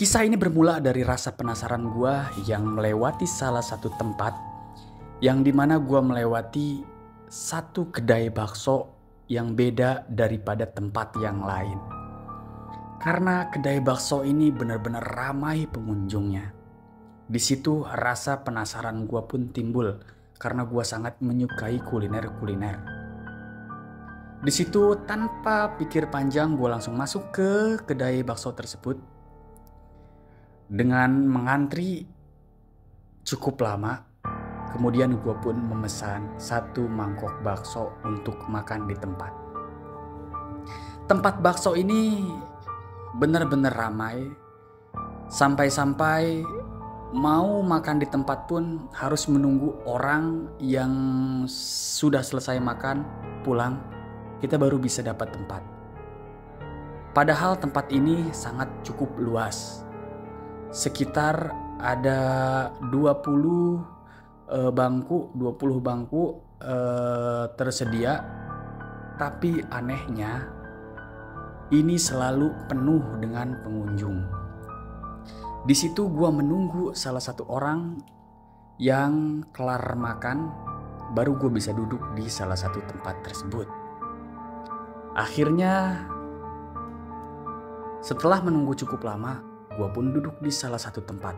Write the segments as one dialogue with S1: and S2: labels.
S1: Kisah ini bermula dari rasa penasaran gue yang melewati salah satu tempat yang dimana gue melewati satu kedai bakso yang beda daripada tempat yang lain. Karena kedai bakso ini benar-benar ramai pengunjungnya. Di situ rasa penasaran gue pun timbul karena gue sangat menyukai kuliner-kuliner. Di situ tanpa pikir panjang gue langsung masuk ke kedai bakso tersebut. Dengan mengantri cukup lama, kemudian gue pun memesan satu mangkok bakso untuk makan di tempat. Tempat bakso ini benar-benar ramai, sampai-sampai mau makan di tempat pun harus menunggu orang yang sudah selesai makan pulang, kita baru bisa dapat tempat. Padahal tempat ini sangat cukup luas. Sekitar ada 20 bangku tersedia, tapi anehnya ini selalu penuh dengan pengunjung. Di situ gua menunggu salah satu orang yang kelar makan, baru gue bisa duduk di salah satu tempat tersebut. Akhirnya setelah menunggu cukup lama, gue pun duduk di salah satu tempat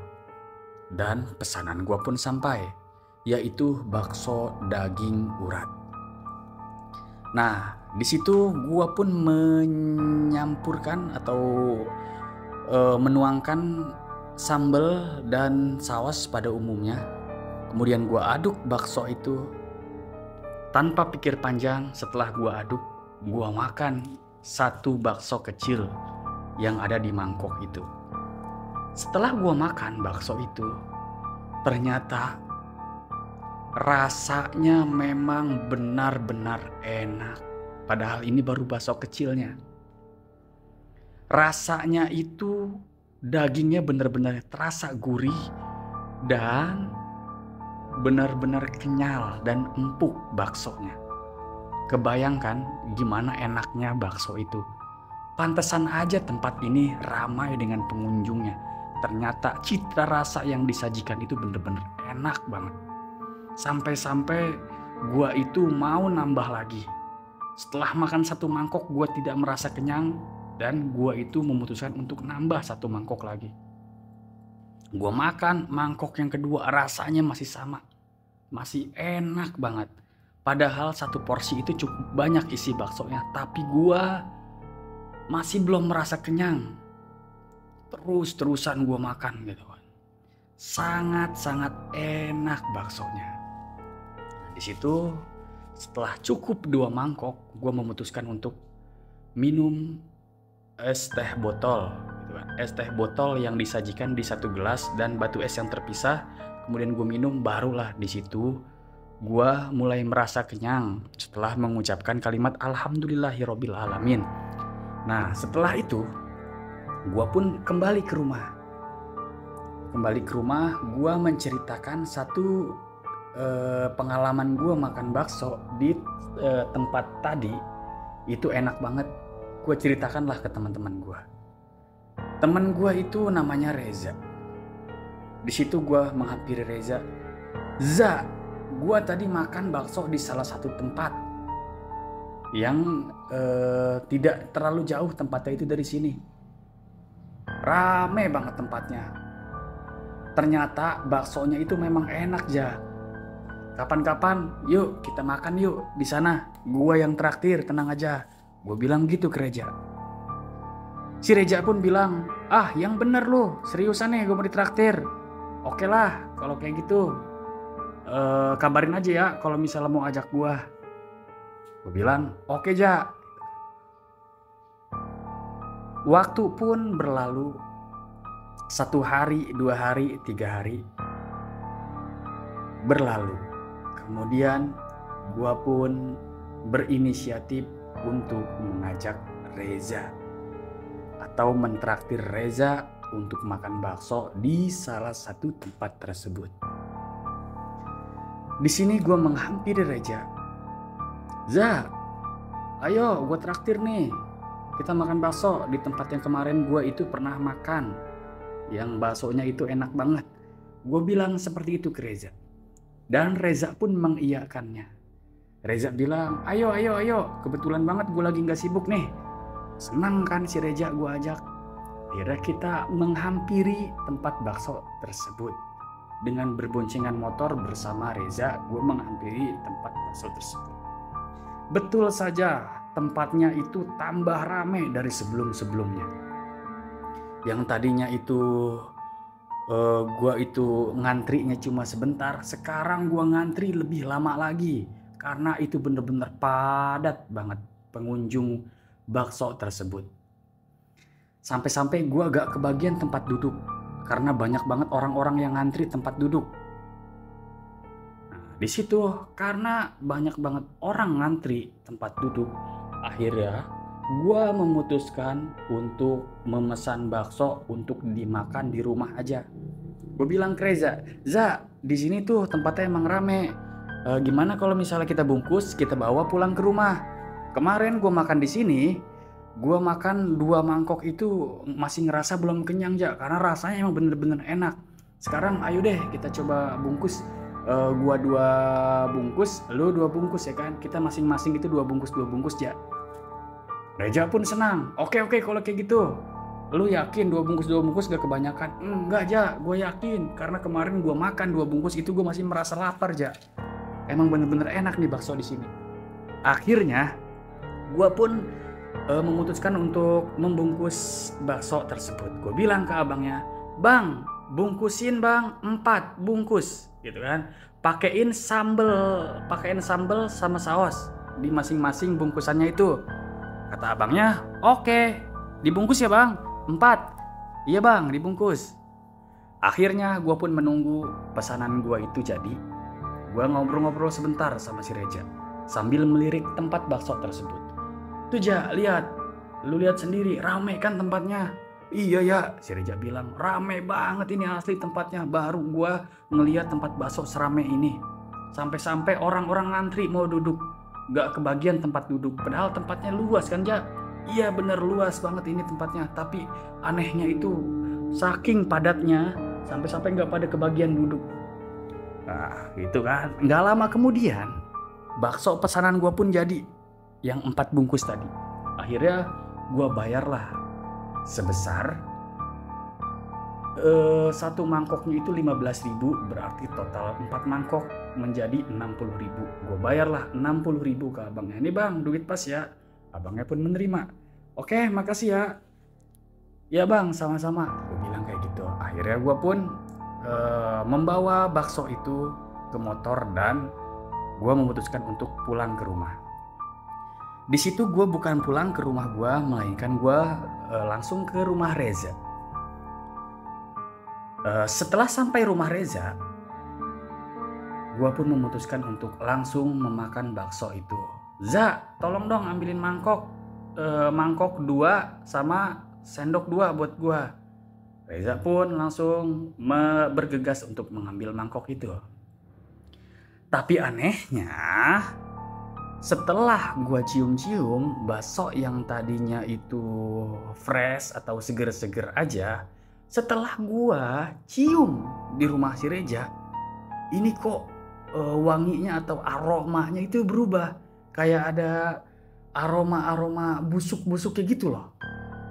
S1: dan pesanan gue pun sampai, yaitu bakso daging urat. Nah, di situ gue pun menyampurkan atau menuangkan sambal dan saus pada umumnya. Kemudian gue aduk bakso itu tanpa pikir panjang. Setelah gue aduk, gue makan satu bakso kecil yang ada di mangkok itu. Setelah gue makan bakso itu, ternyata rasanya memang benar-benar enak. Padahal ini baru bakso kecilnya. Rasanya itu dagingnya benar-benar terasa gurih dan benar-benar kenyal dan empuk baksonya. Kebayangkan gimana enaknya bakso itu. Pantesan aja tempat ini ramai dengan pengunjungnya. Ternyata cita rasa yang disajikan itu bener-bener enak banget. Sampai-sampai gua itu mau nambah lagi. Setelah makan satu mangkok gua tidak merasa kenyang dan gua itu memutuskan untuk nambah satu mangkok lagi. Gua makan mangkok yang kedua, rasanya masih sama. Masih enak banget. Padahal satu porsi itu cukup banyak isi baksonya, tapi gua masih belum merasa kenyang. Terus-terusan gue makan gitu kan. Sangat-sangat enak baksonya. Di situ setelah cukup 2 mangkok, gue memutuskan untuk minum es teh botol gitu kan. Es teh botol yang disajikan di satu gelas dan batu es yang terpisah. Kemudian gue minum, barulah di situ gue mulai merasa kenyang setelah mengucapkan kalimat alhamdulillahirobbil alamin. Nah, setelah itu gue pun kembali ke rumah. Gue menceritakan satu pengalaman gue makan bakso di tempat tadi. Itu enak banget. Gue ceritakanlah ke teman-teman gue. Teman gue itu namanya Reza. Di situ gue menghampiri Reza. Za, gue tadi makan bakso di salah satu tempat yang tidak terlalu jauh tempatnya itu dari sini. Rame banget tempatnya. Ternyata baksonya itu memang enak, Ja. Kapan-kapan yuk kita makan yuk di sana. Gua yang traktir, tenang aja. Gue bilang gitu ke Reza. Si Reza pun bilang, ah yang bener lu, seriusan nih gue mau ditraktir. Oke lah kalau kayak gitu. Kabarin aja ya kalau misalnya mau ajak gua. Gue bilang, oke Ja. Waktu pun berlalu. 1 hari, 2 hari, 3 hari berlalu. Kemudian gue pun berinisiatif untuk mengajak Reza atau mentraktir Reza untuk makan bakso di salah satu tempat tersebut. Di sini gue menghampiri Reza. Za, ayo gue traktir nih. Kita makan bakso di tempat yang kemarin gue itu pernah makan. yang baksonya itu enak banget. Gue bilang seperti itu ke Reza. Dan Reza pun mengiyakannya. Reza bilang, ayo, kebetulan banget gue lagi gak sibuk nih. Senang kan si Reza gue ajak. Akhirnya kita menghampiri tempat bakso tersebut. Dengan berboncengan motor bersama Reza, gue menghampiri tempat bakso tersebut. Betul saja, tempatnya itu tambah ramai dari sebelum-sebelumnya. Yang tadinya itu gua itu ngantrinya cuma sebentar, sekarang gua ngantri lebih lama lagi karena itu bener-bener padat banget pengunjung bakso tersebut. Sampai-sampai gua gak kebagian tempat duduk karena banyak banget orang-orang yang ngantri tempat duduk. Nah, di situ karena banyak banget orang ngantri tempat duduk, akhirnya gua memutuskan untuk memesan bakso untuk dimakan di rumah aja. Gue bilang ke Reza, Za, di sini tuh tempatnya emang rame. Gimana kalau misalnya kita bungkus, kita bawa pulang ke rumah? Kemarin gue makan di sini, gue makan 2 mangkok itu masih ngerasa belum kenyang, Ja, karena rasanya emang bener-bener enak. Sekarang ayo deh kita coba bungkus. Gua 2 bungkus, lu 2 bungkus ya kan? Kita masing-masing itu 2 bungkus, Ja. Reza pun senang. Oke, kalau kayak gitu. Lu yakin 2 bungkus gak kebanyakan? Enggak, Ja, gue yakin. Karena kemarin gue makan 2 bungkus itu gue masih merasa lapar, Ja. Emang bener-bener enak nih bakso di sini. Akhirnya gue pun memutuskan untuk membungkus bakso tersebut. Gue bilang ke abangnya, Bang, bungkusin bang 4 bungkus, gitu kan. Pakein sambel sama saus di masing-masing bungkusannya itu. Kata abangnya, oke, dibungkus ya bang, 4. Iya bang, dibungkus. Akhirnya gue pun menunggu pesanan gue itu jadi. Gue ngobrol-ngobrol sebentar sama si Reza sambil melirik tempat bakso tersebut. Tuh Ja, lihat, lu lihat sendiri, rame kan tempatnya. Iya ya, si Reza bilang, rame banget ini asli tempatnya. Baru gue ngeliat tempat bakso serame ini. Sampai-sampai orang-orang ngantri mau duduk. Gak kebagian tempat duduk, padahal tempatnya luas kan, Ja? Iya bener, luas banget ini tempatnya. Tapi anehnya itu saking padatnya sampai-sampai gak pada kebagian duduk. Nah gitu kan. Gak lama kemudian bakso pesanan gue pun jadi, yang 4 bungkus tadi. Akhirnya gue bayarlah sebesar 1 mangkoknya itu 15.000, berarti total 4 mangkok menjadi 60.000. Gue bayarlah 60.000 ke abangnya. Ini bang, duit pas ya. Abangnya pun menerima. Oke, makasih ya. Ya bang, sama-sama. Gue bilang kayak gitu. Akhirnya gue pun membawa bakso itu ke motor dan gue memutuskan untuk pulang ke rumah. Di situ gue bukan pulang ke rumah gue, melainkan gue langsung ke rumah Reza. Setelah sampai rumah Reza, gue pun memutuskan untuk langsung memakan bakso itu. Za, tolong dong ambilin mangkok 2 sama sendok 2 buat gue. Reza pun langsung bergegas untuk mengambil mangkok itu. Tapi anehnya, setelah gue cium-cium bakso yang tadinya itu fresh atau seger-seger aja, setelah gua cium di rumah si Reza, ini kok wanginya atau aromanya itu berubah. Kayak ada aroma-aroma busuk-busuk kayak gitu loh.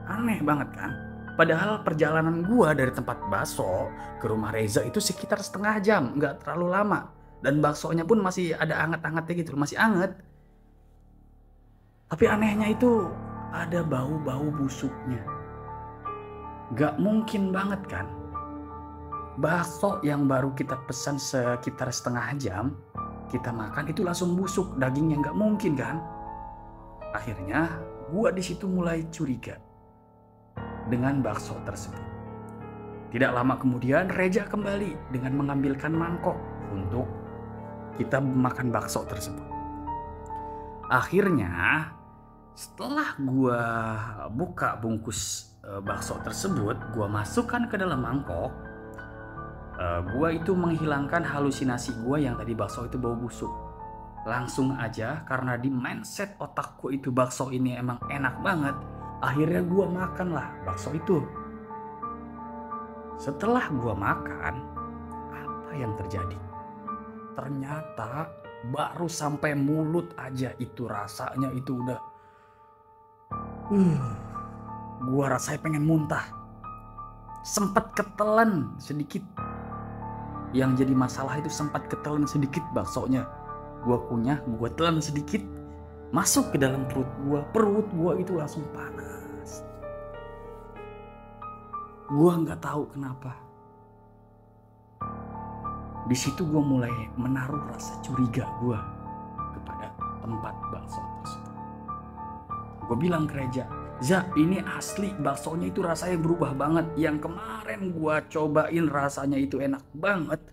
S1: Aneh banget kan? Padahal perjalanan gua dari tempat bakso ke rumah Reza itu sekitar setengah jam, nggak terlalu lama. Dan baksonya pun masih ada anget-angetnya gitu, masih anget. Tapi anehnya itu ada bau-bau busuknya. Gak mungkin banget kan, bakso yang baru kita pesan sekitar setengah jam kita makan itu langsung busuk dagingnya, gak mungkin kan. Akhirnya gua di situ mulai curiga dengan bakso tersebut. Tidak lama kemudian Reza kembali dengan mengambilkan mangkok untuk kita makan bakso tersebut. Akhirnya setelah gua buka bungkus bakso tersebut, gue masukkan ke dalam mangkok. Gue itu menghilangkan halusinasi gue yang tadi bakso itu bau busuk. Langsung aja, karena di mindset otakku itu bakso ini emang enak banget, akhirnya gue makan lah bakso itu. Setelah gua makan, apa yang terjadi? Ternyata baru sampai mulut aja itu rasanya itu udah gua rasanya pengen muntah. Sempat ketelan sedikit. Yang jadi masalah itu sempat ketelan sedikit baksonya. Gua kunyah, gua telan sedikit, masuk ke dalam perut gua. Perut gua itu langsung panas. Gua nggak tahu kenapa. Di situ gua mulai menaruh rasa curiga gua kepada tempat bakso tersebut. Gua bilang ke Reja, "Za, ini asli baksonya itu rasanya berubah banget. Yang kemarin gua cobain rasanya itu enak banget.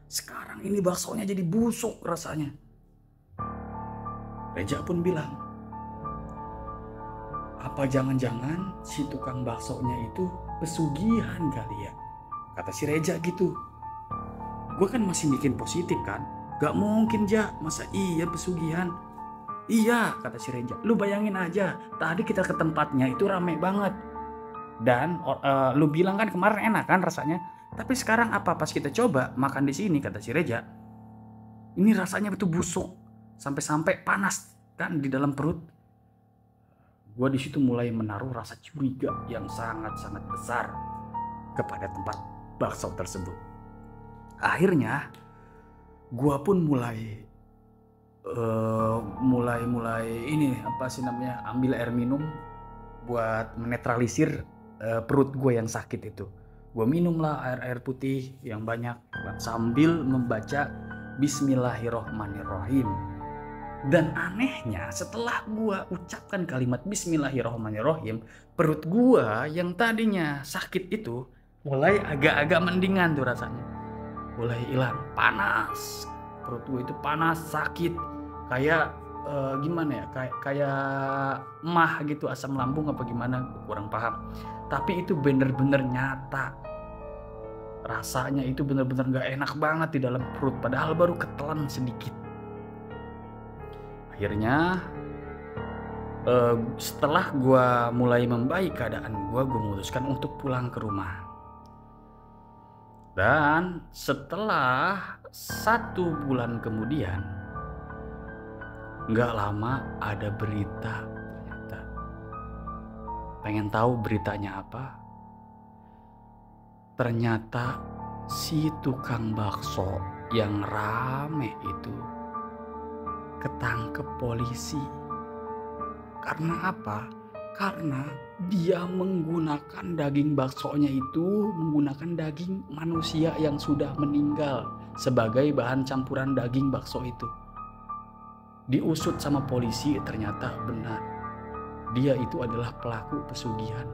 S1: Sekarang ini baksonya jadi busuk rasanya." Reja pun bilang, "Apa jangan-jangan si tukang baksonya itu pesugihan kali ya?" Kata si Reja gitu. Gue kan masih bikin positif kan. "Gak mungkin, Ja, masa iya pesugihan?" "Iya," kata si Reja. "Lu bayangin aja, tadi kita ke tempatnya itu rame banget. Dan lu bilang kan kemarin enak kan rasanya. Tapi sekarang apa pas kita coba makan di sini," kata si Reja, "ini rasanya itu busuk sampai-sampai panas kan di dalam perut." Gue di situ mulai menaruh rasa curiga yang sangat-sangat besar kepada tempat bakso tersebut. Akhirnya gue pun mulai ini apa sih namanya, ambil air minum buat menetralisir perut gue yang sakit itu. Gue minumlah air putih yang banyak sambil membaca Bismillahirrohmanirrohim. Dan anehnya setelah gue ucapkan kalimat Bismillahirrohmanirrohim, perut gue yang tadinya sakit itu mulai agak-agak mendingan tuh rasanya. Mulai hilang, panas. Perut gue itu panas, sakit. Kayak gimana ya, kayak emah gitu, asam lambung apa gimana, kurang paham. Tapi itu bener-bener nyata. Rasanya itu bener-bener gak enak banget di dalam perut, padahal baru ketelan sedikit. Akhirnya setelah gue mulai membaik keadaan gue memutuskan untuk pulang ke rumah. Dan setelah 1 bulan kemudian, gak lama ada berita ternyata. Pengen tahu beritanya apa? Ternyata si tukang bakso yang rame itu ketangkep polisi. Karena apa? Karena dia menggunakan daging baksonya itu menggunakan daging manusia yang sudah meninggal sebagai bahan campuran daging bakso itu. Diusut sama polisi, ternyata benar. Dia itu adalah pelaku pesugihan.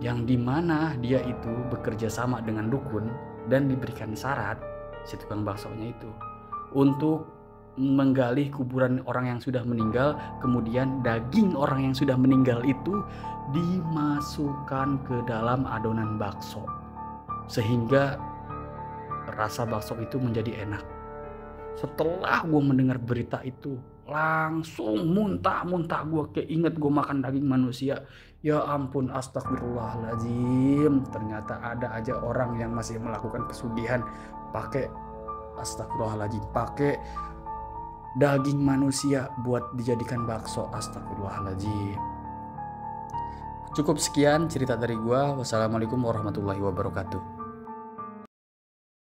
S1: Yang dimana dia itu bekerja sama dengan dukun dan diberikan syarat si tukang baksonya itu untuk menggali kuburan orang yang sudah meninggal, kemudian daging orang yang sudah meninggal itu dimasukkan ke dalam adonan bakso sehingga rasa bakso itu menjadi enak. Setelah gue mendengar berita itu, langsung muntah-muntah gue, keinget gue makan daging manusia. Ya ampun, astagfirullahaladzim. Ternyata ada aja orang yang masih melakukan pesugihan pakai daging manusia buat dijadikan bakso. Astagfirullahaladzim. Cukup sekian cerita dari gua. Wassalamualaikum warahmatullahi wabarakatuh.